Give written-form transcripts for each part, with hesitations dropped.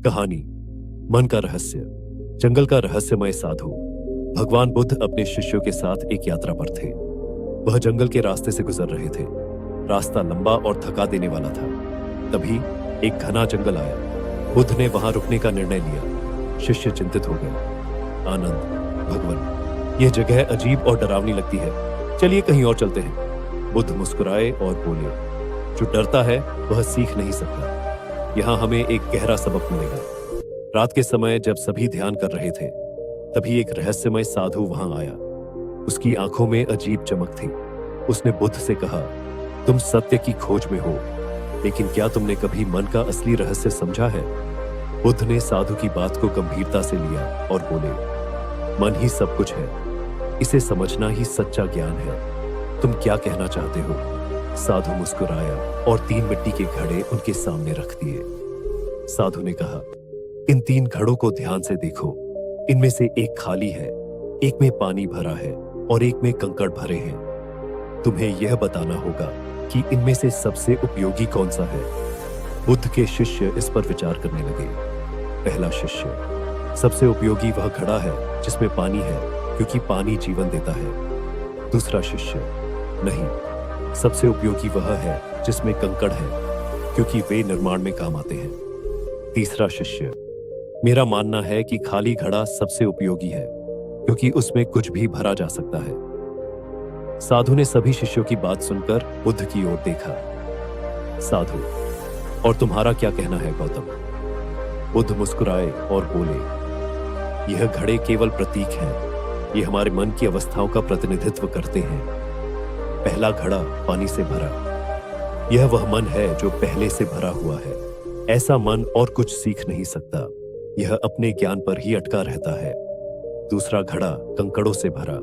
कहानी मन का रहस्य। जंगल का रहस्यमय साधु। भगवान बुद्ध अपने शिष्यों के साथ एक यात्रा पर थे। वह जंगल के रास्ते से गुजर रहे थे। रास्ता लंबा और थका देने वाला था। तभी एक घना जंगल आया। बुद्ध ने वहां रुकने का निर्णय लिया। शिष्य चिंतित हो गए। आनंद, भगवान, यह जगह अजीब और डरावनी लगती है, चलिए कहीं और चलते हैं। बुद्ध मुस्कुराए और बोले, जो डरता है वह सीख नहीं सकता। यहां हमें एक गहरा सबक मिलेगा। रात के समय जब सभी ध्यान कर रहे थे, तभी एक रहस्यमय साधु वहां आया। उसकी आंखों में अजीब चमक थी। उसने बुद्ध से कहा, तुम सत्य की खोज में हो, लेकिन क्या तुमने कभी मन का असली रहस्य समझा है? बुद्ध ने साधु की बात को गंभीरता से लिया और बोले, मन ही सब कुछ है, इसे समझना ही सच्चा ज्ञान है। तुम क्या कहना चाहते हो? साधु मुस्कुराया और 3 मिट्टी के घड़े उनके सामने रख दिए। साधु ने कहा, इन 3 घड़ों को ध्यान से देखो। इनमें से एक खाली है, एक में पानी भरा है और एक में कंकड़ भरे हैं। तुम्हें यह बताना होगा कि इनमें से सबसे उपयोगी कौन सा है। बुद्ध के शिष्य इस पर विचार करने लगे। पहला शिष्य, सबसे उपयोगी वह घड़ा है जिसमें पानी है, क्योंकि पानी जीवन देता है। दूसरा शिष्य, नहीं, सबसे उपयोगी वह है जिसमें कंकड़ है, क्योंकि वे निर्माण में काम आते हैं। तीसरा शिष्य, मेरा मानना है कि खाली घड़ा सबसे उपयोगी है, क्योंकि उसमें कुछ भी भरा जा सकता है। साधु ने सभी शिष्यों की बात सुनकर बुद्ध की ओर देखा। साधु, और तुम्हारा क्या कहना है गौतम? बुद्ध मुस्कुराए और बोले, यह घड़े केवल प्रतीक हैं। ये हमारे मन की अवस्थाओं का प्रतिनिधित्व करते हैं। पहला घड़ा पानी से भरा, यह वह मन है जो पहले से भरा हुआ है। ऐसा मन और कुछ सीख नहीं सकता, यह अपने ज्ञान पर ही अटका रहता है। दूसरा घड़ा कंकड़ों से भरा,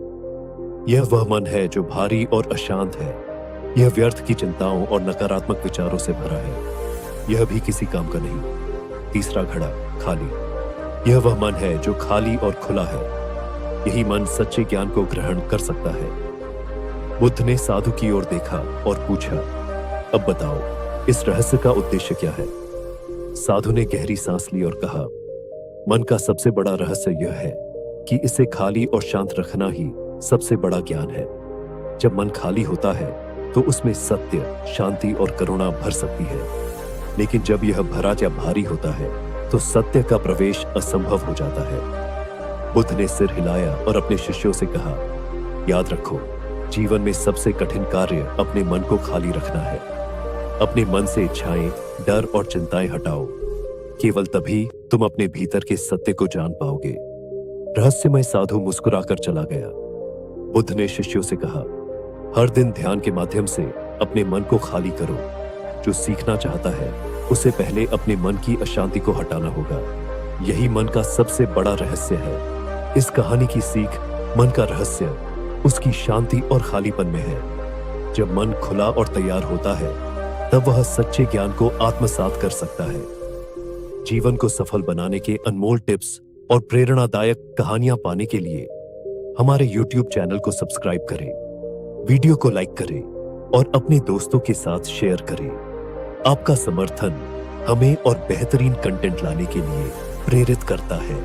यह वह मन है जो भारी और अशांत है। यह व्यर्थ की चिंताओं और नकारात्मक विचारों से भरा है, यह भी किसी काम का नहीं। तीसरा घड़ा खाली, यह वह मन है जो खाली और खुला है। यही मन सच्चे ज्ञान को ग्रहण कर सकता है। बुद्ध ने साधु की ओर देखा और पूछा, अब बताओ, इस रहस्य का उद्देश्य क्या है? साधु ने गहरी सांस ली और कहा, मन का सबसे बड़ा रहस्य यह है कि इसे खाली और शांत रखना ही सबसे बड़ा ज्ञान है। जब मन खाली होता है तो उसमें सत्य, शांति और करुणा भर सकती है, लेकिन जब यह भरा या भारी होता है तो सत्य का प्रवेश असंभव हो जाता है। बुद्ध ने सिर हिलाया और अपने शिष्यों से कहा, याद रखो, जीवन में सबसे कठिन कार्य अपने मन को खाली रखना है। अपने मन से इच्छाएं, डर और चिंताएं हटाओ। केवल तभी तुम अपने भीतर के सत्य को जान पाओगे। रहस्यमय साधु मुस्कुराकर चला गया। बुद्ध ने शिष्यों से कहा, हर दिन ध्यान के माध्यम से अपने मन को खाली करो। जो सीखना चाहता है उसे पहले अपने मन की अशांति को हटाना होगा। यही मन का सबसे बड़ा रहस्य है। इस कहानी की सीख, मन का रहस्य उसकी शांति और खालीपन में है। जब मन खुला और तैयार होता है, तब वह सच्चे ज्ञान को आत्मसात कर सकता है। जीवन को सफल बनाने के अनमोल टिप्स और प्रेरणादायक कहानियां पाने के लिए हमारे YouTube चैनल को सब्सक्राइब करें, वीडियो को लाइक करें और अपने दोस्तों के साथ शेयर करें। आपका समर्थन हमें और बेहतरीन कंटेंट लाने के लिए प्रेरित करता है।